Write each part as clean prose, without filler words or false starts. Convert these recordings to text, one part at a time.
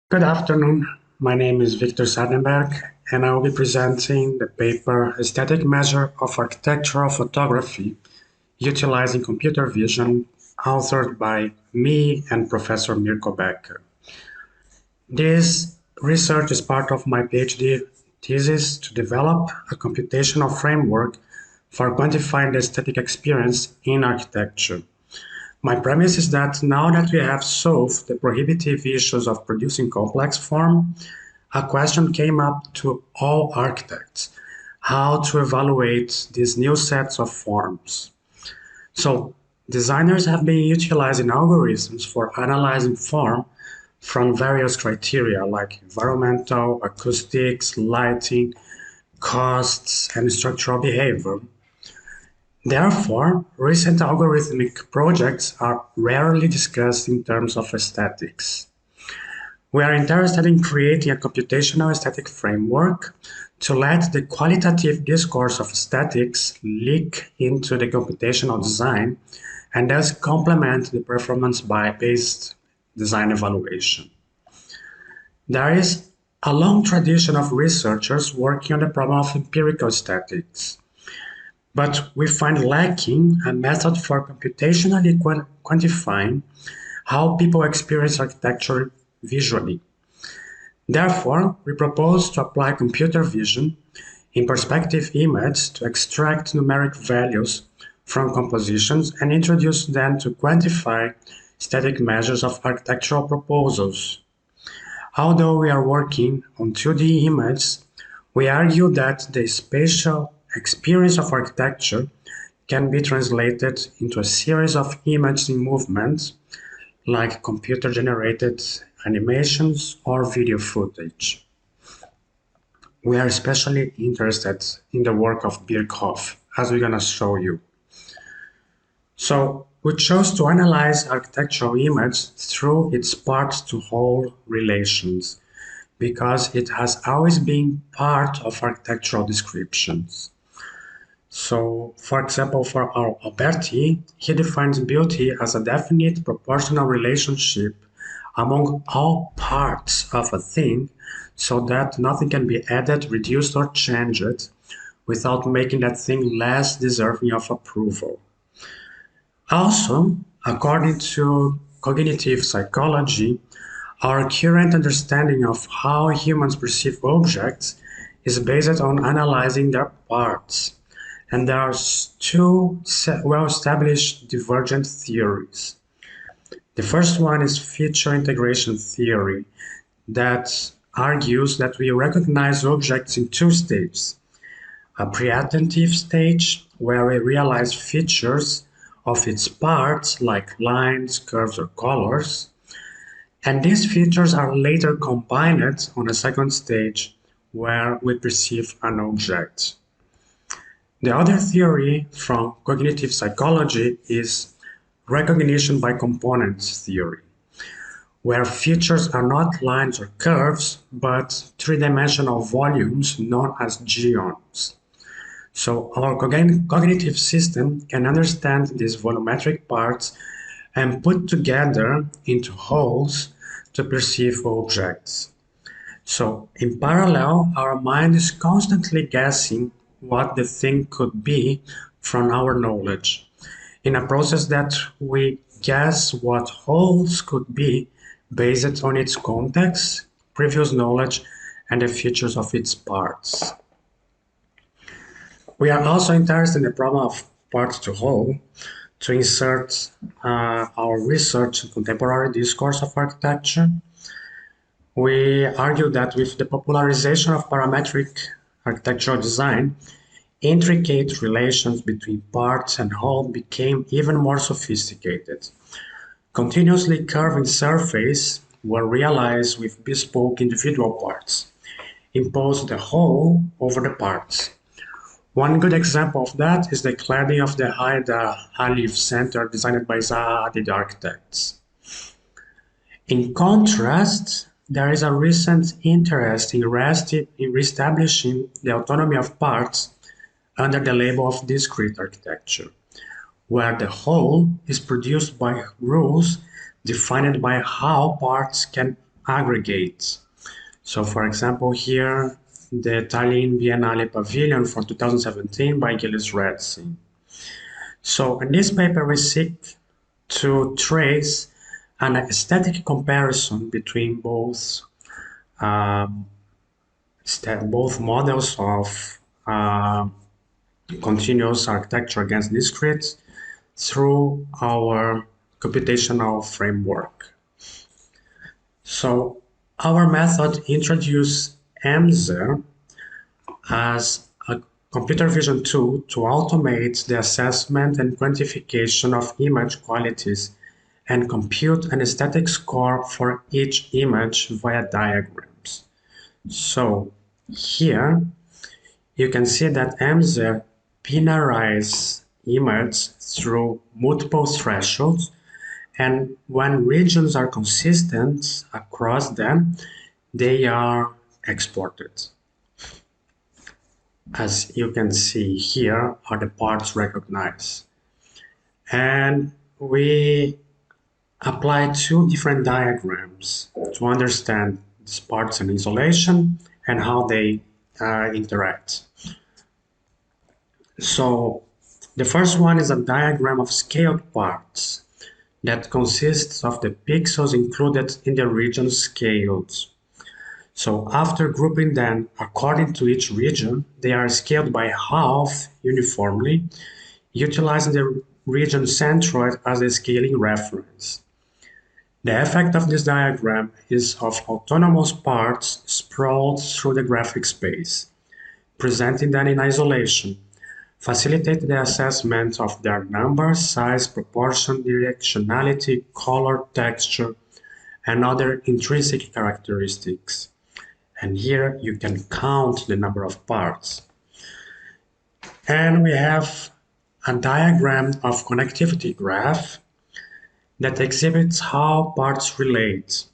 Good afternoon. My name is Victor Sardenberg, and I will be presenting the paper Aesthetic Measure of Architectural Photography Utilizing Computer Vision, authored by me and Professor Mirko Becker. This research is part of my PhD thesis to develop a computational framework for quantifying the aesthetic experience in architecture. My premise is that now that we have solved the prohibitive issues of producing complex form, a question came up to all architects: how to evaluate these new sets of forms. So, designers have been utilizing algorithms for analyzing form from various criteria like environmental, acoustics, lighting, costs, and structural behavior. Therefore, recent algorithmic projects are rarely discussed in terms of aesthetics. We are interested in creating a computational aesthetic framework to let the qualitative discourse of aesthetics leak into the computational design and thus complement the performance-based design evaluation. There is a long tradition of researchers working on the problem of empirical aesthetics, but we find lacking a method for computationally quantifying how people experience architecture visually. Therefore, we propose to apply computer vision in perspective image to extract numeric values from compositions and introduce them to quantify static measures of architectural proposals. Although we are working on 2D images, we argue that the spatial experience of architecture can be translated into a series of images in movement, like computer-generated animations or video footage. We are especially interested in the work of Birkhoff, as we're going to show you. So we chose to analyze architectural image through its part-to-whole relations, because it has always been part of architectural descriptions. So, for example, for our Alberti, he defines beauty as a definite proportional relationship among all parts of a thing, so that nothing can be added, reduced, or changed without making that thing less deserving of approval. Also, according to cognitive psychology, our current understanding of how humans perceive objects is based on analyzing their parts, and there are two well-established divergent theories. The first one is feature integration theory, that argues that we recognize objects in two stages: a pre-attentive stage, where we realize features of its parts like lines, curves, or colors, and these features are later combined on a second stage where we perceive an object. The other theory from cognitive psychology is recognition by components theory, where features are not lines or curves, but three-dimensional volumes known as geons. So our cognitive system can understand these volumetric parts and put together into wholes to perceive objects. So in parallel, our mind is constantly guessing what the thing could be from our knowledge, in a process that we guess what wholes could be based on its context, previous knowledge, and the features of its parts. We are also interested in the problem of parts to whole to insert our research in contemporary discourse of architecture. We argue that with the popularization of parametric architectural design, intricate relations between parts and whole became even more sophisticated. Continuously curving surfaces were realized with bespoke individual parts, impose the whole over the parts. One good example of that is the cladding of the Haida Halif Center designed by Zaha Hadid architects. In contrast, there is a recent interest in reestablishing the autonomy of parts under the label of discrete architecture, where the whole is produced by rules defined by how parts can aggregates. So for example, here, the Tallinn Biennale Pavilion for 2017 by Gilles Redsi. So in this paper, we seek to trace an aesthetic comparison between um, both models of continuous architecture against discrete through our computational framework. So our method introduces MZ as a computer vision tool to automate the assessment and quantification of image qualities and compute an aesthetic score for each image via diagrams. So here you can see that MZ binarizes image through multiple thresholds, and when regions are consistent across them, they are exported. As you can see, here are the parts recognized. And we apply two different diagrams to understand these parts in isolation and how they interact. So the first one is a diagram of scaled parts that consists of the pixels included in the region scaled. So after grouping them according to each region, they are scaled by half uniformly, utilizing the region centroid as a scaling reference. The effect of this diagram is of autonomous parts sprawled through the graphic space, presenting them in isolation, facilitate the assessment of their number, size, proportion, directionality, color, texture, and other intrinsic characteristics. And here you can count the number of parts. And we have a diagram of connectivity graph that exhibits how parts relate.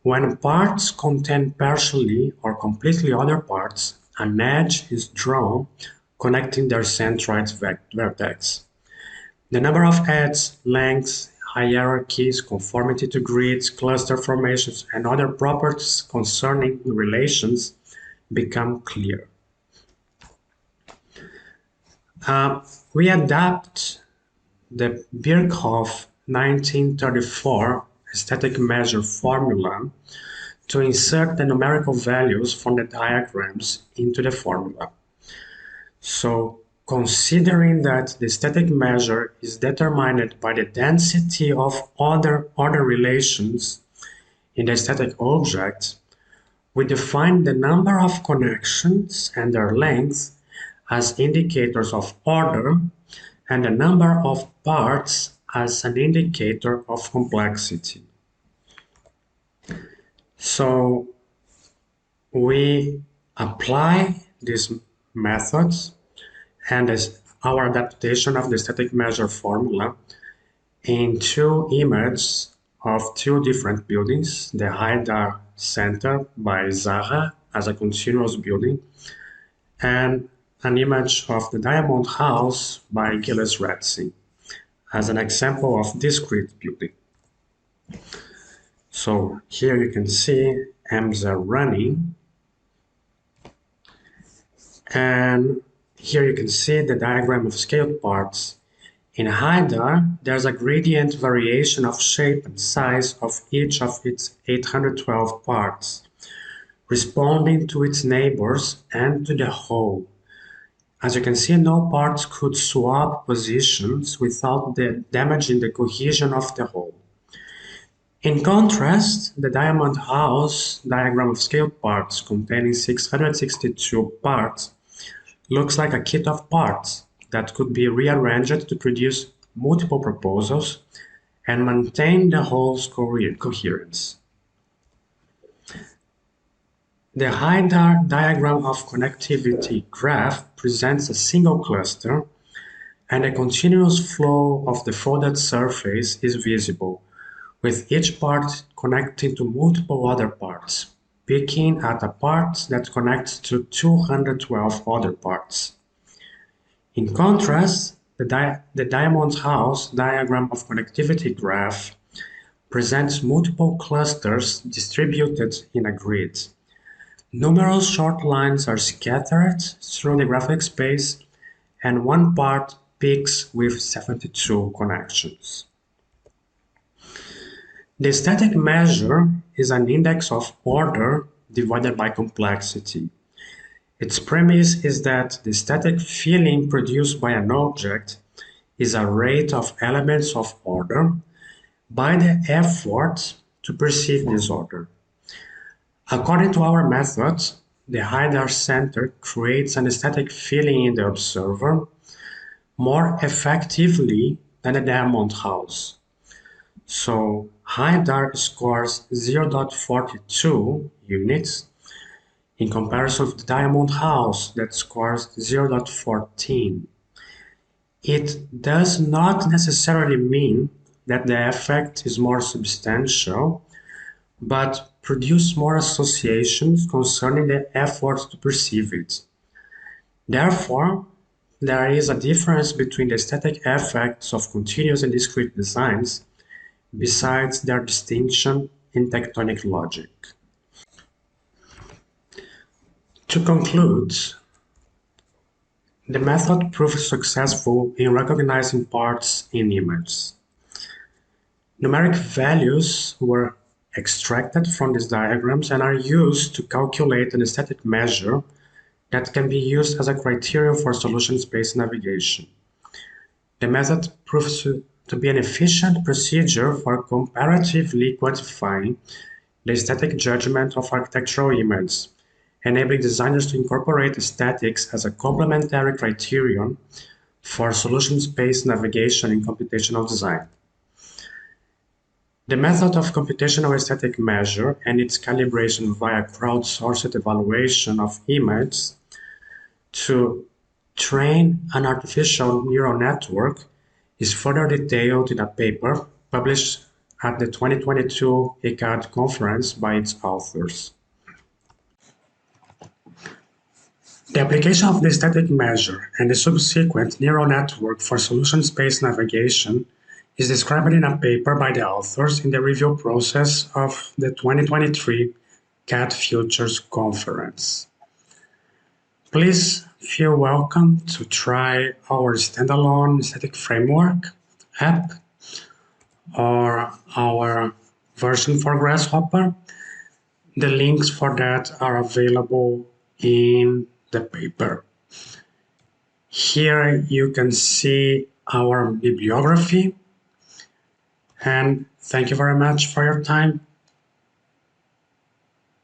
When parts contain partially or completely other parts, an edge is drawn connecting their centroid vertex. The number of edges, lengths, hierarchies, conformity to grids, cluster formations, and other properties concerning relations become clear. We adapt the Birkhoff 1934 aesthetic measure formula to insert the numerical values from the diagrams into the formula. So considering that the aesthetic measure is determined by the density of other relations in the aesthetic object, we define the number of connections and their length as indicators of order and the number of parts as an indicator of complexity. So we apply these methods and our adaptation of the static measure formula in two images of two different buildings, the Haidar Center by Zaha as a continuous building, and an image of the Diamond House by Gilles Redsi as an example of discrete building. So here you can see EMSA running, and here you can see the diagram of scaled parts. In Haidar, there's a gradient variation of shape and size of each of its 812 parts, responding to its neighbors and to the whole. As you can see, no parts could swap positions without damaging the cohesion of the whole. In contrast, the Diamond House diagram of scaled parts containing 662 parts looks like a kit of parts that could be rearranged to produce multiple proposals and maintain the whole's coherence. The Haidar diagram of connectivity graph presents a single cluster, and a continuous flow of the folded surface is visible, with each part connecting to multiple other parts, peaking at a part that connects to 212 other parts. In contrast, the Diamond House diagram of connectivity graph presents multiple clusters distributed in a grid. Numerous short lines are scattered through the graphic space, and one part peaks with 72 connections. The static measure is an index of order divided by complexity. Its premise is that the static feeling produced by an object is a rate of elements of order by the effort to perceive this order. According to our method, the higher center creates an aesthetic feeling in the observer more effectively than the diamond house. So high-dark scores 0.42 units in comparison to the diamond house that scores 0.14. It does not necessarily mean that the effect is more substantial, but produce more associations concerning the effort to perceive it. Therefore, there is a difference between the aesthetic effects of continuous and discrete designs, besides their distinction in tectonic logic. To conclude, the method proved successful in recognizing parts in images. Numeric values were extracted from these diagrams and are used to calculate an aesthetic measure that can be used as a criterion for solution space navigation. The method proves to be an efficient procedure for comparatively quantifying the aesthetic judgment of architectural images, enabling designers to incorporate aesthetics as a complementary criterion for solution space navigation in computational design. The method of computational aesthetic measure and its calibration via crowdsourced evaluation of images to train an artificial neural network is further detailed in a paper published at the 2022 ECAD conference by its authors. The application of the aesthetic measure and the subsequent neural network for solution space navigation is described in a paper by the authors in the review process of the 2023 CAD Futures Conference. Please feel welcome to try our standalone aesthetic framework app or our version for Grasshopper. The links for that are available in the paper. Here you can see our bibliography, and thank you very much for your time.